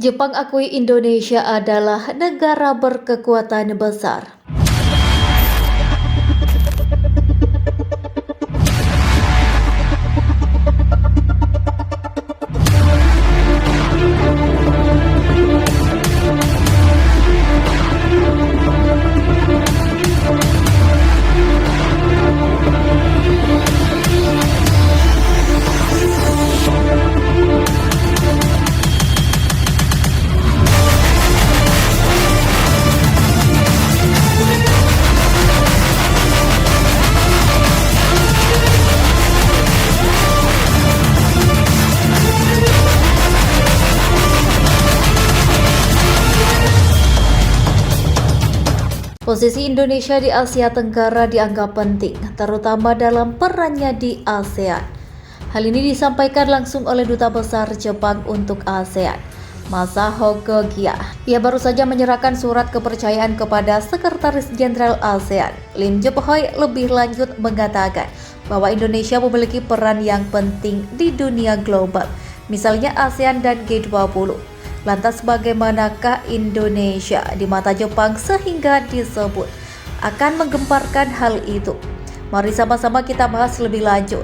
Jepang akui Indonesia adalah negara berkekuatan besar. Posisi Indonesia di Asia Tenggara dianggap penting, terutama dalam perannya di ASEAN. Hal ini disampaikan langsung oleh Duta Besar Jepang untuk ASEAN, Masahoku Gia. Ia baru saja menyerahkan surat kepercayaan kepada Sekretaris Jenderal ASEAN, Lim Jook-hoi. Lebih lanjut mengatakan bahwa Indonesia memiliki peran yang penting di dunia global, misalnya ASEAN dan G20. Lantas bagaimanakah Indonesia di mata Jepang sehingga disebut akan menggemparkan hal itu? Mari sama-sama kita bahas lebih lanjut.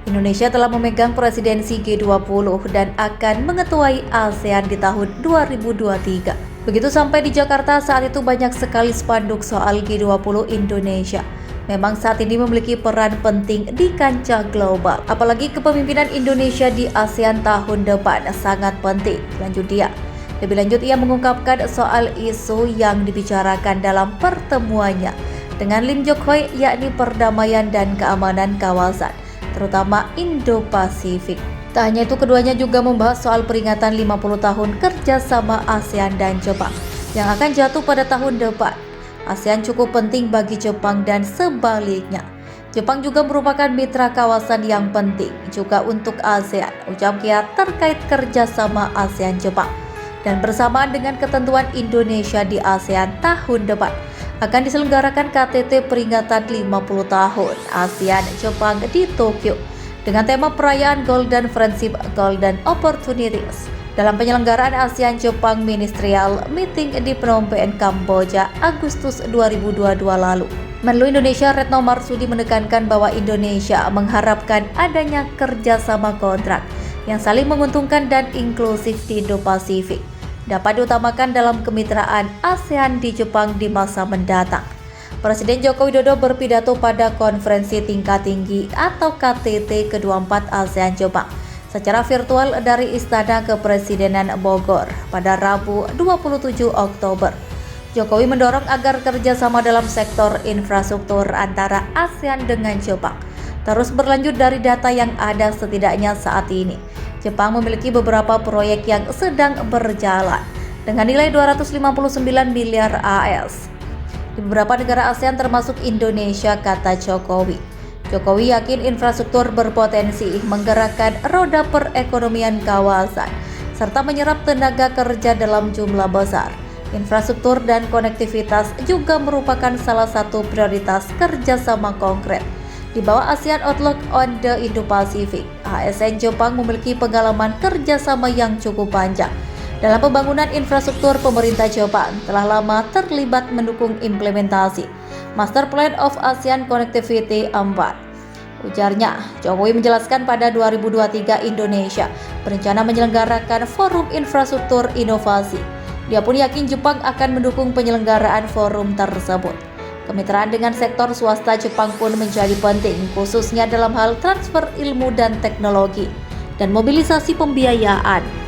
Indonesia telah memegang presidensi G20 dan akan mengetuai ASEAN di tahun 2023. Begitu sampai di Jakarta, saat itu banyak sekali spanduk soal G20 Indonesia. Memang saat ini memiliki peran penting di kancah global. Apalagi kepemimpinan Indonesia di ASEAN tahun depan sangat penting. Lanjut dia. Lebih lanjut ia mengungkapkan soal isu yang dibicarakan dalam pertemuannya dengan Lim Jook-hoi, yakni perdamaian dan keamanan kawasan, terutama Indo-Pasifik. Tak hanya itu, keduanya juga membahas soal peringatan 50 tahun kerjasama ASEAN dan Jepang yang akan jatuh pada tahun depan. ASEAN cukup penting bagi Jepang dan sebaliknya. Jepang juga merupakan mitra kawasan yang penting juga untuk ASEAN, ucap Gia terkait kerjasama ASEAN-Jepang. Dan bersamaan dengan ketentuan Indonesia di ASEAN tahun depan, akan diselenggarakan KTT peringatan 50 tahun ASEAN-Jepang di Tokyo dengan tema perayaan Golden Friendship Golden Opportunities. Dalam penyelenggaraan ASEAN-Jepang Ministerial Meeting di Phnom Penh, Kamboja, Agustus 2022 lalu. Menlu Indonesia Retno Marsudi menekankan bahwa Indonesia mengharapkan adanya kerjasama kontrak yang saling menguntungkan dan inklusif di Indo-Pasifik dapat diutamakan dalam kemitraan ASEAN di Jepang di masa mendatang. Presiden Joko Widodo berpidato pada konferensi tingkat tinggi atau KTT ke-24 ASEAN-Jepang secara virtual dari Istana Kepresidenan Bogor pada Rabu 27 Oktober. Jokowi mendorong agar kerjasama dalam sektor infrastruktur antara ASEAN dengan Jepang terus berlanjut. Dari data yang ada, setidaknya saat ini Jepang memiliki beberapa proyek yang sedang berjalan dengan nilai 259 miliar AS di beberapa negara ASEAN termasuk Indonesia, kata Jokowi. Jokowi yakin infrastruktur berpotensi menggerakkan roda perekonomian kawasan serta menyerap tenaga kerja dalam jumlah besar. Infrastruktur dan konektivitas juga merupakan salah satu prioritas kerjasama konkret. Di bawah ASEAN Outlook on the Indo-Pacific, ASN Jepang memiliki pengalaman kerjasama yang cukup panjang. Dalam pembangunan infrastruktur, pemerintah Jepang telah lama terlibat mendukung implementasi Master Plan of ASEAN Connectivity 4. Ujarnya, Jokowi menjelaskan pada 2023 Indonesia berencana menyelenggarakan Forum Infrastruktur Inovasi. Dia pun yakin Jepang akan mendukung penyelenggaraan forum tersebut. Kemitraan dengan sektor swasta Jepang pun menjadi penting, khususnya dalam hal transfer ilmu dan teknologi dan mobilisasi pembiayaan.